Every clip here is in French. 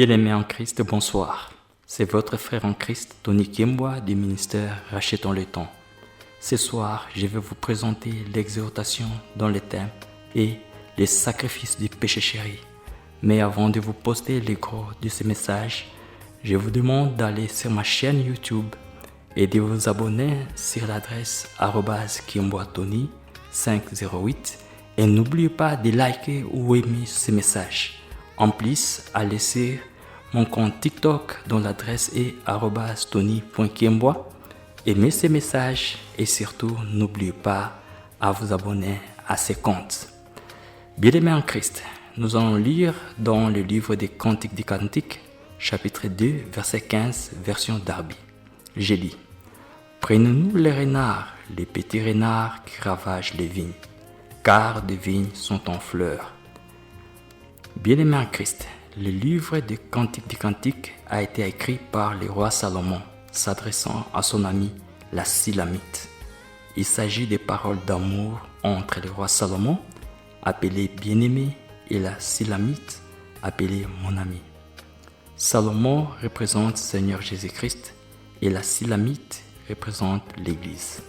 Bien-aimés en Christ, bonsoir. C'est votre frère en Christ, Tony Kimbwa, du ministère Rachetons le temps. Ce soir, je vais vous présenter l'exhortation dans le thème et les sacrifices du péché chéri. Mais avant de vous poster les gros de ce message, je vous demande d'aller sur ma chaîne YouTube et de vous abonner sur l'adresse @kimbwatony508 et n'oubliez pas de liker ou aimer ce message. En plus, allez sur mon compte TikTok dont l'adresse est @tony.kimbwa. Aimez ces messages et surtout n'oubliez pas à vous abonner à ces comptes. Bien-aimés en Christ, nous allons lire dans le livre des Cantiques des Cantiques, chapitre 2, verset 15, version Darby. J'ai dit: Prenons-nous les renards, les petits renards qui ravagent les vignes, car des vignes sont en fleurs. Bien-aimés en Christ, le livre des Cantiques des Cantiques a été écrit par le roi Salomon, s'adressant à son ami la Silamite. Il s'agit des paroles d'amour entre le roi Salomon, appelé bien-aimé, et la Silamite, appelée mon ami. Salomon représente Seigneur Jésus-Christ et la Silamite représente l'Église.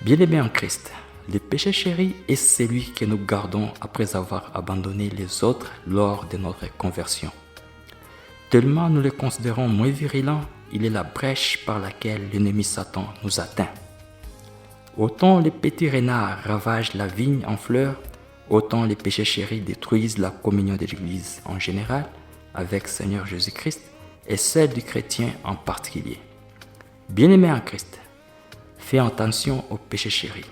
Bien-aimés en Christ, le péché chéri est celui que nous gardons après avoir abandonné les autres lors de notre conversion. Tellement nous le considérons moins virulent, il est la brèche par laquelle l'ennemi Satan nous atteint. Autant les petits renards ravagent la vigne en fleurs, autant les péchés chéris détruisent la communion de l'Église en général avec Seigneur Jésus-Christ et celle du chrétien en particulier. Bien-aimé en Christ, fais attention au péché chéri.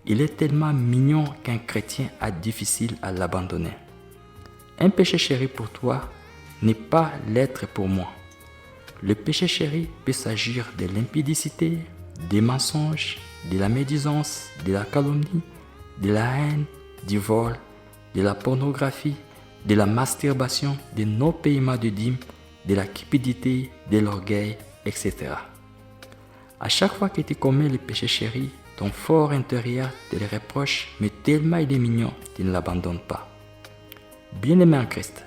Il est tellement mignon qu'un chrétien a difficile à l'abandonner. Un péché chéri pour toi n'est pas l'être pour moi. Le péché chéri peut s'agir de l'impudicité, des mensonges, de la médisance, de la calomnie, de la haine, du vol, de la pornographie, de la masturbation, de non-paiement de dîmes, de la cupidité, de l'orgueil, etc. À chaque fois que tu commets le péché chéri, ton fort intérieur te le reproche, mais tellement il est mignon, tu ne l'abandonnes pas. Bien-aimé en Christ,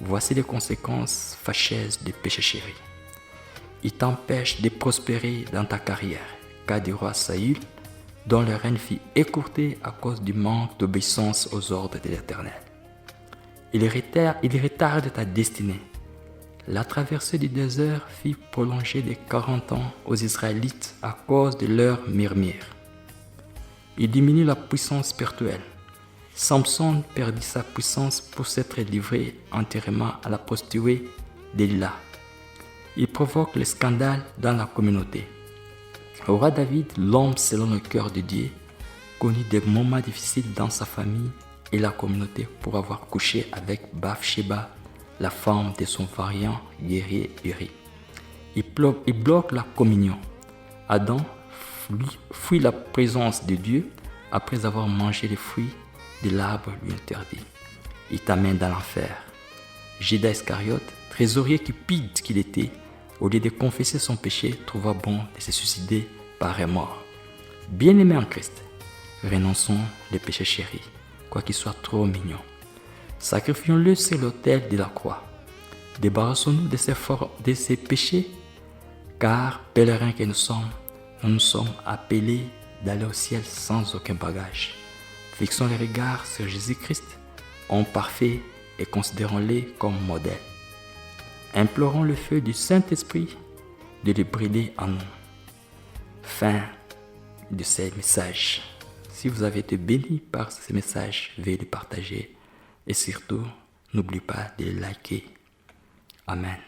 voici les conséquences fâcheuses du péché chéri. Il t'empêche de prospérer dans ta carrière, cas du roi Saül, dont le règne fut écourté à cause du manque d'obéissance aux ordres de l'Éternel. Il retarde ta destinée. La traversée du désert fut prolongée de 40 ans aux Israélites à cause de leur murmure. Il diminue la puissance spirituelle. Samson perdit sa puissance pour s'être livré entièrement à la prostituée Delilah. Il provoque le scandale dans la communauté. Au roi David, l'homme selon le cœur de Dieu, connut des moments difficiles dans sa famille et la communauté pour avoir couché avec Bathsheba, la femme de son variant guerrier Uri. Il bloque la communion. Adam fuit la présence de Dieu après avoir mangé les fruits de l'arbre lui interdit. Il t'amène dans l'enfer. Judas Iscariote, trésorier cupide qu'il était, au lieu de confesser son péché, trouva bon de se suicider par remords. Bien-aimés en Christ, renonçons les péchés chéris, quoiqu'ils soient trop mignons. Sacrifions-le sur l'autel de la croix. Débarrassons-nous de ces péchés, car pèlerins que nous sommes appelés d'aller au ciel sans aucun bagage. Fixons les regards sur Jésus-Christ, homme parfait, et considérons-les comme modèle. Implorons le feu du Saint-Esprit de le brûler en nous. Fin de ces messages. Si vous avez été béni par ces messages, veuillez les partager et surtout, n'oubliez pas de les liker. Amen.